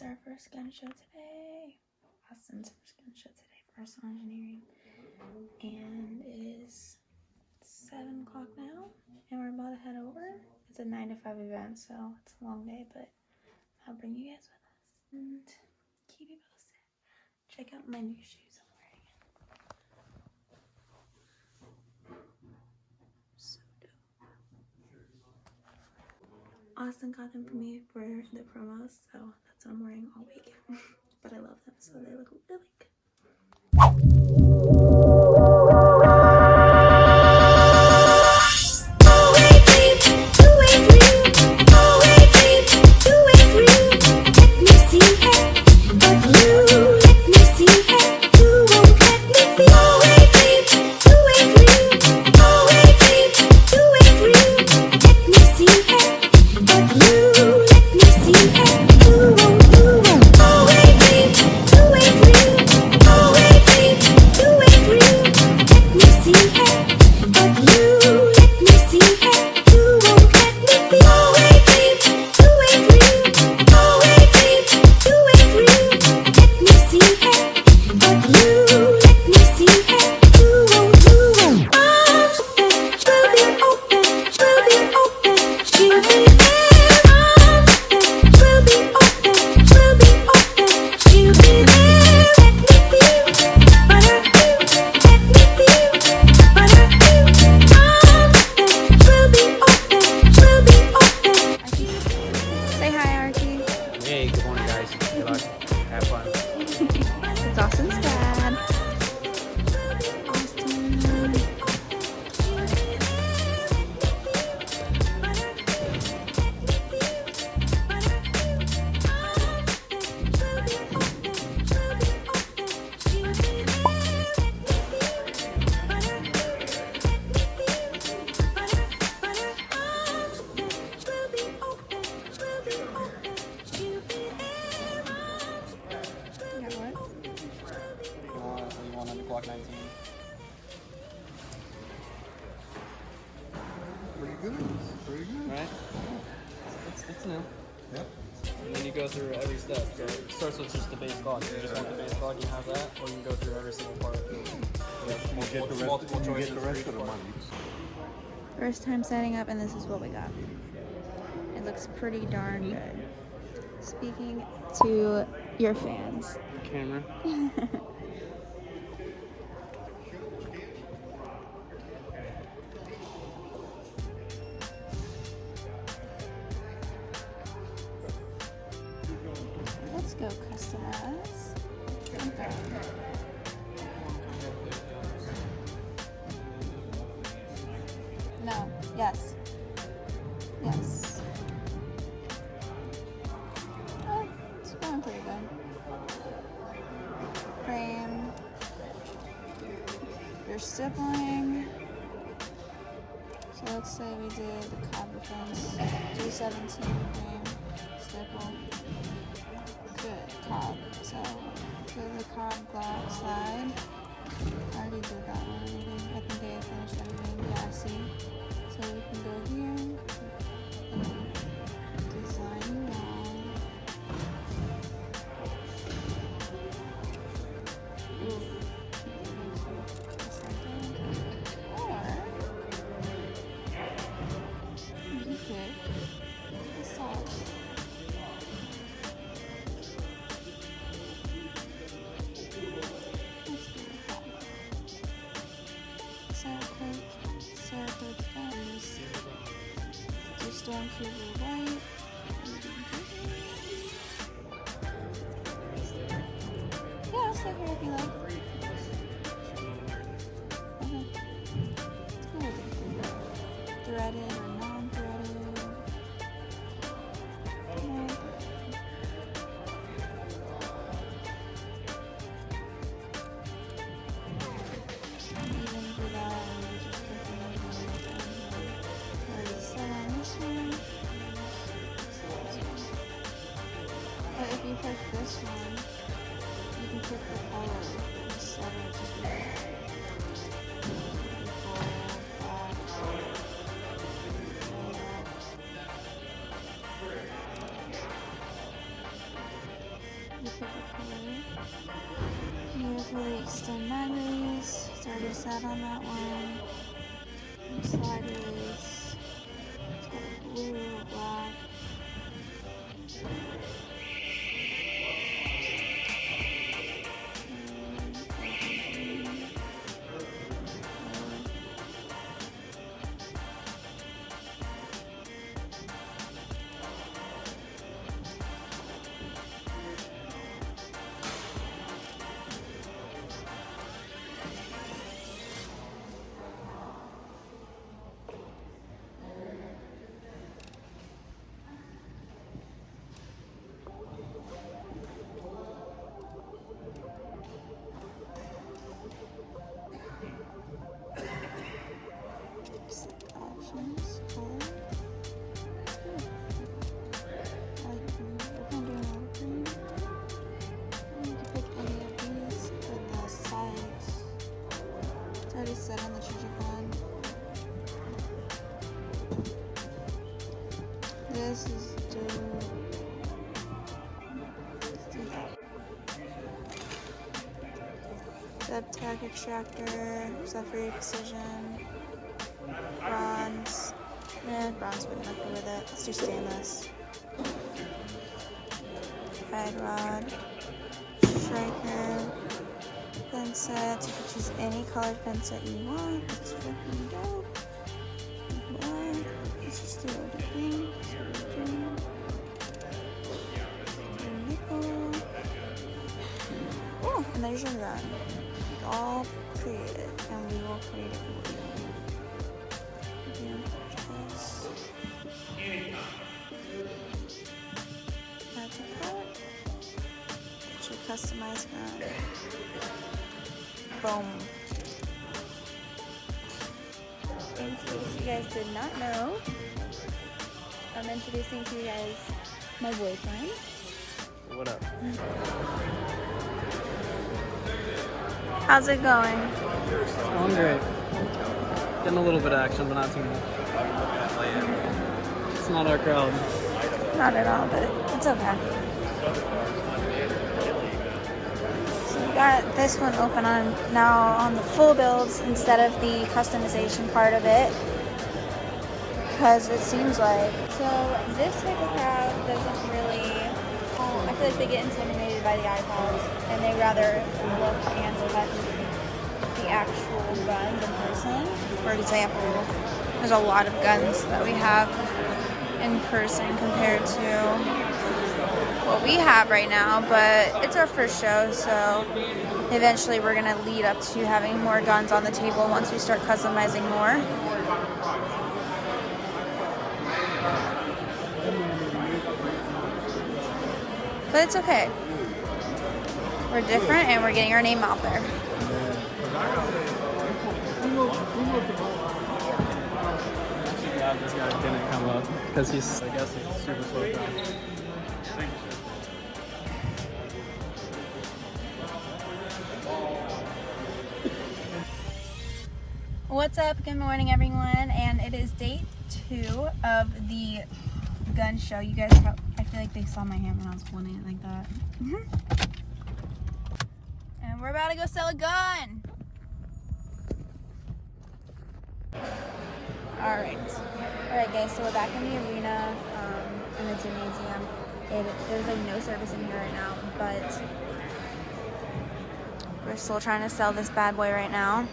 our first gun show today. Austin's first gun show today for our sound engineering. And it is 7 o'clock now, and we're about to head over. It's a 9 to 5 event, so it's a long day, but I'll bring you guys with us and keep you posted. Check out my new shoes I'm wearing. So dope. Austin got them for me for the promos, so that's what I'm wearing all weekend. But I love them, so they look really good. Block 19. Pretty good. Pretty good. Right? It's new. Yep. And then you go through every step. So it starts with just the base log. If you just want the base log, you have that, or you can go through every single part. You get the rest of the money. First time setting up, and this is what we got. It looks pretty darn good. Speaking to your fans. Camera. Let's go customize. Okay. No. Yes. Yes. Oh, it's going pretty good. Frame. Your stippling. So let's say we did the cob defense. 217 frame. Stipple. Good cob. So do the cob block slide. I already did that one. I think I finished everything. Yeah, see. So we can go here. Design wall. Just like that. Or you can pick the salt. Circle thumbs. Do Stormtrooper white. Yeah, I'll stay here if you like. Okay. It's good. Threaded or non-threaded. Yeah. Even do that. But if you pick this one, you can pick the color instead of just Stem mag release. It's already set on that one. Slide release. It's got a blue, black. Options, color. I like green. We're gonna do another green. You can pick any of these for the sides. It's already set on the Chujik one. This is dope. Let's do that. Tag extractor, Zephyr precision. Bronze. Bronze wouldn't look good with it. Let's do stainless. Guide rod. Striker. Pen set. You can choose any colored pen set you want. It's freaking dope. Black. Let's just do a green. Nickel. Oh, and there's your gun. It's all created, and we will create it for you. That's a cut. Get your customized gun. Boom. In case you guys did not know, I'm introducing to you guys my boyfriend. What up? How's it going? It's going great. Getting a little bit of action, but not too much. It's not our crowd. Not at all, but it's okay. So we got this one open on now on the full builds instead of the customization part of it, because it seems like this type of crowd doesn't really. I feel like they get intimidated by the iPods and they rather look and touch the actual guns in person. For example, there's a lot of guns that we have in person compared to what we have right now, but it's our first show, so eventually we're going to lead up to having more guns on the table once we start customizing more. But it's okay. We're different and we're getting our name out there. Glad this guy didn't come up because he's, I guess, it's super slow down. What's up? Good morning, everyone, and it is day 2 of the gun show. You guys probably, I feel like they saw my hand when I was holding it like that. And we're about to go sell a gun. Alright guys, so we're back in the arena, in the gymnasium. There's like no service in here right now, but we're still trying to sell this bad boy right now.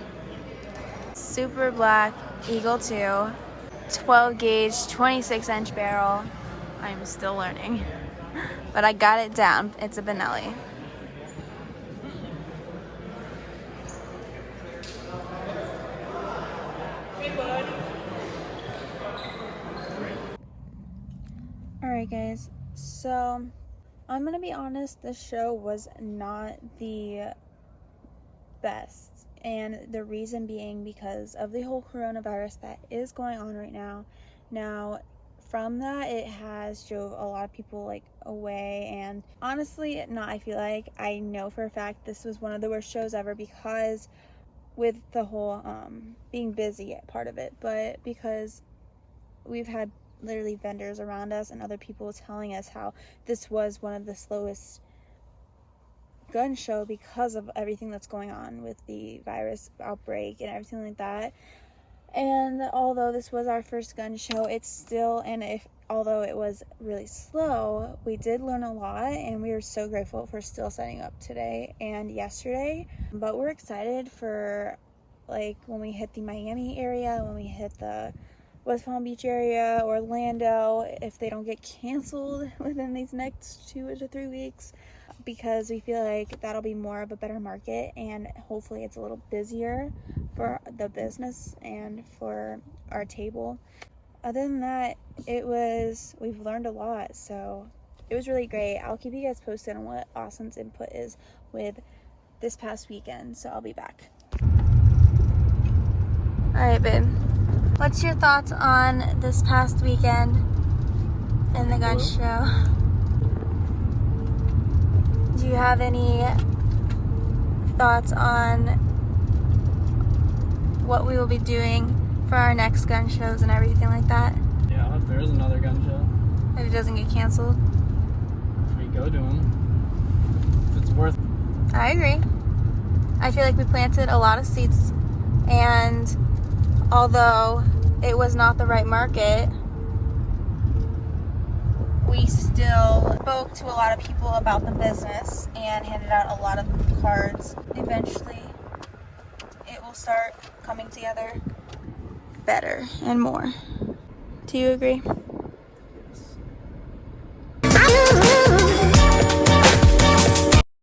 Super black Eagle 2, 12 gauge, 26-inch barrel. I'm still learning, but I got it down. It's a Benelli. Alright guys, so I'm gonna be honest, this show was not the best, and the reason being because of the whole coronavirus that is going on right now. Now from that, it has drove a lot of people like away, and honestly, I feel like I know for a fact this was one of the worst shows ever, because with the whole being busy part of it, but because we've had literally vendors around us and other people telling us how this was one of the slowest gun show because of everything that's going on with the virus outbreak and everything like that. And although this was our first gun show, it's still, although it was really slow, we did learn a lot, and we are so grateful for still setting up today and yesterday. But we're excited for like when we hit the Miami area, when we hit the West Palm Beach area, Orlando, if they don't get canceled within these next 2 to 3 weeks, because we feel like that'll be more of a better market, and hopefully it's a little busier for the business and for our table. Other than that, we've learned a lot, so it was really great. I'll keep you guys posted on what Austin's input is with this past weekend, so I'll be back. Alright, babe. What's your thoughts on this past weekend in the gun show? Do you have any thoughts on what we will be doing for our next gun shows and everything like that? Yeah, if there is another gun show. If it doesn't get canceled? If we go to them, if it's worth it. I agree. I feel like we planted a lot of seeds, and although it was not the right market, we still spoke to a lot of people about the business and handed out a lot of cards. Eventually, it will start coming together better and more. Do you agree?